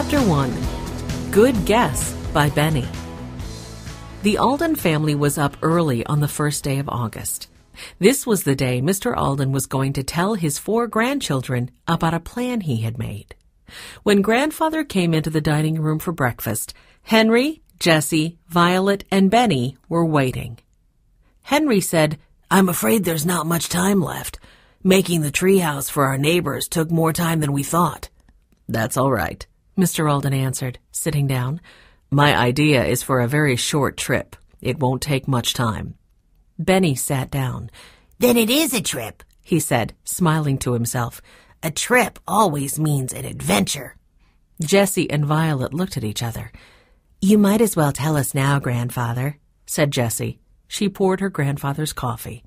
Chapter 1. Good Guess by Benny. The Alden family was up early on the first day of August. This was the day Mr. Alden was going to tell his 4 grandchildren about a plan he had made. When Grandfather came into the dining room for breakfast, Henry, Jessie, Violet, and Benny were waiting. Henry said, "I'm afraid there's not much time left. Making the treehouse for our neighbors took more time than we thought." "That's all right," Mr. Alden answered, sitting down. "My idea is for a very short trip. It won't take much time." Benny sat down. "Then it is a trip," he said, smiling to himself. "A trip always means an adventure." Jessie and Violet looked at each other. "You might as well tell us now, Grandfather," said Jessie. She poured her grandfather's coffee.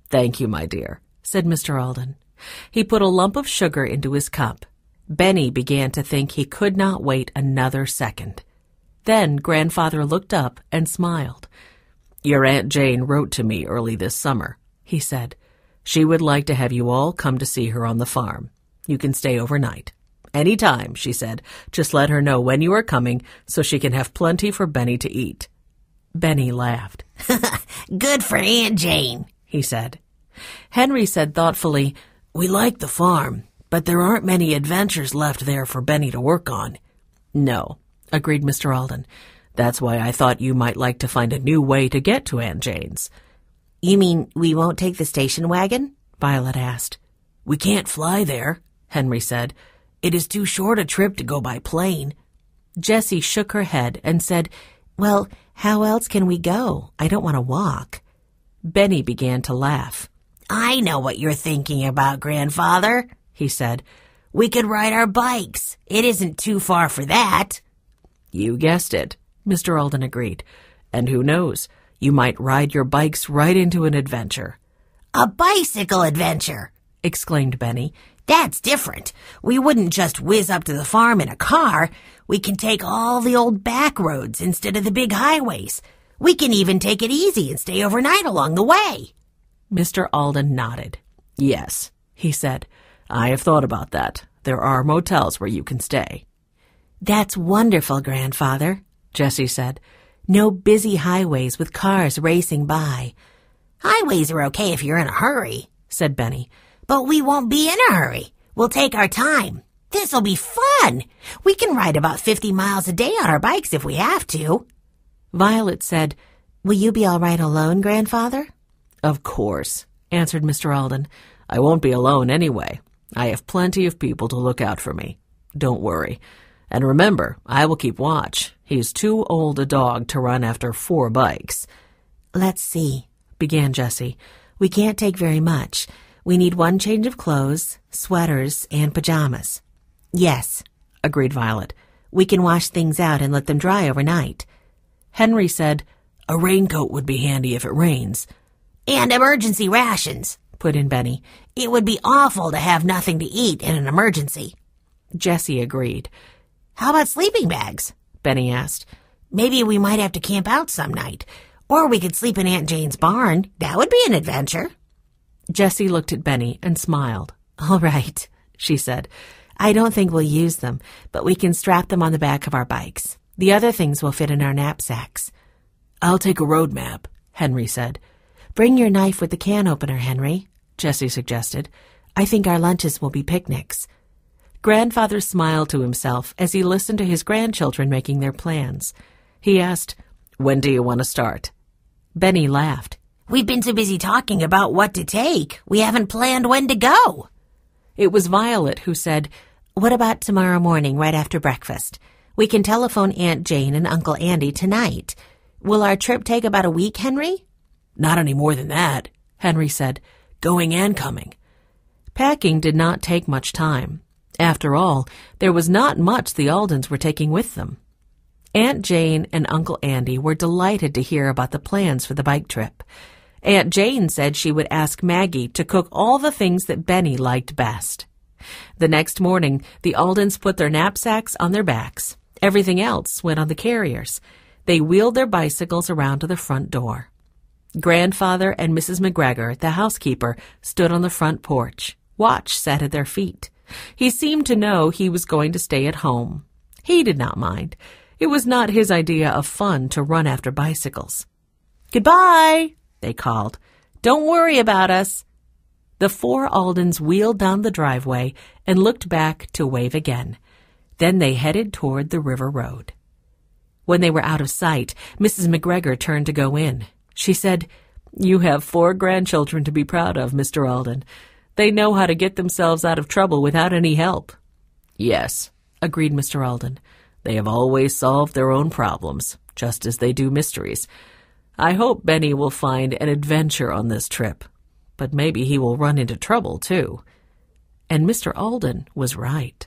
"Thank you, my dear," said Mr. Alden. He put a lump of sugar into his cup. Benny began to think he could not wait another second. Then Grandfather looked up and smiled. "Your Aunt Jane wrote to me early this summer," he said. "She would like to have you all come to see her on the farm. You can stay overnight. Any time," she said. "Just let her know when you are coming so she can have plenty for Benny to eat." Benny laughed. "Good for Aunt Jane," he said. Henry said thoughtfully, "We like the farm, but there aren't many adventures left there for Benny to work on." "No," agreed Mr. Alden. "That's why I thought you might like to find a new way to get to Aunt Jane's." "You mean we won't take the station wagon?" Violet asked. "We can't fly there," Henry said. "It is too short a trip to go by plane." Jessie shook her head and said, "Well, how else can we go? I don't want to walk." Benny began to laugh. "I know what you're thinking about, Grandfather," he said. "We could ride our bikes. It isn't too far for that." "You guessed it," Mr. Alden agreed. "And who knows, you might ride your bikes right into an adventure." "A bicycle adventure!" exclaimed Benny. "That's different. We wouldn't just whiz up to the farm in a car. We can take all the old back roads instead of the big highways. We can even take it easy and stay overnight along the way." Mr. Alden nodded. "Yes," he said. "I have thought about that. There are motels where you can stay." "That's wonderful, Grandfather," Jessie said. "No busy highways with cars racing by." "Highways are okay if you're in a hurry," said Benny. "But we won't be in a hurry. We'll take our time. This'll be fun. We can ride about 50 miles a day on our bikes if we have to." Violet said, "Will you be all right alone, Grandfather?" "Of course," answered Mr. Alden. "I won't be alone anyway. I have plenty of people to look out for me. Don't worry. And remember, I will keep watch. He's too old a dog to run after 4 bikes." "Let's see," began Jessie. "We can't take very much. We need 1 change of clothes, sweaters, and pajamas." "Yes," agreed Violet. "We can wash things out and let them dry overnight." Henry said, "A raincoat would be handy if it rains." "And emergency rations," put in Benny. "It would be awful to have nothing to eat in an emergency." Jessie agreed. "How about sleeping bags?" Benny asked. "Maybe we might have to camp out some night. Or we could sleep in Aunt Jane's barn. That would be an adventure." Jessie looked at Benny and smiled. "All right," she said. "I don't think we'll use them, but we can strap them on the back of our bikes. The other things will fit in our knapsacks." "I'll take a road map," Henry said. "Bring your knife with the can opener, Henry," Jessie suggested. "I think our lunches will be picnics." Grandfather smiled to himself as he listened to his grandchildren making their plans. He asked, "When do you want to start?" Benny laughed. "We've been so busy talking about what to take, we haven't planned when to go." It was Violet who said, "What about tomorrow morning right after breakfast? We can telephone Aunt Jane and Uncle Andy tonight. Will our trip take about a week, Henry?" "Not any more than that," Henry said. "Going and coming." Packing did not take much time. After all, there was not much the Aldens were taking with them. Aunt Jane and Uncle Andy were delighted to hear about the plans for the bike trip. Aunt Jane said she would ask Maggie to cook all the things that Benny liked best. The next morning, the Aldens put their knapsacks on their backs. Everything else went on the carriers. They wheeled their bicycles around to the front door. Grandfather and Mrs. McGregor, the housekeeper, stood on the front porch. Watch sat at their feet. He seemed to know he was going to stay at home. He did not mind. It was not his idea of fun to run after bicycles. "Goodbye," they called. "Don't worry about us." The four Aldens wheeled down the driveway and looked back to wave again. Then they headed toward the river road. When they were out of sight, Mrs. McGregor turned to go in. She said, "You have 4 grandchildren to be proud of, Mr. Alden. They know how to get themselves out of trouble without any help." "Yes," agreed Mr. Alden. "They have always solved their own problems, just as they do mysteries. I hope Benny will find an adventure on this trip, but maybe he will run into trouble, too." And Mr. Alden was right.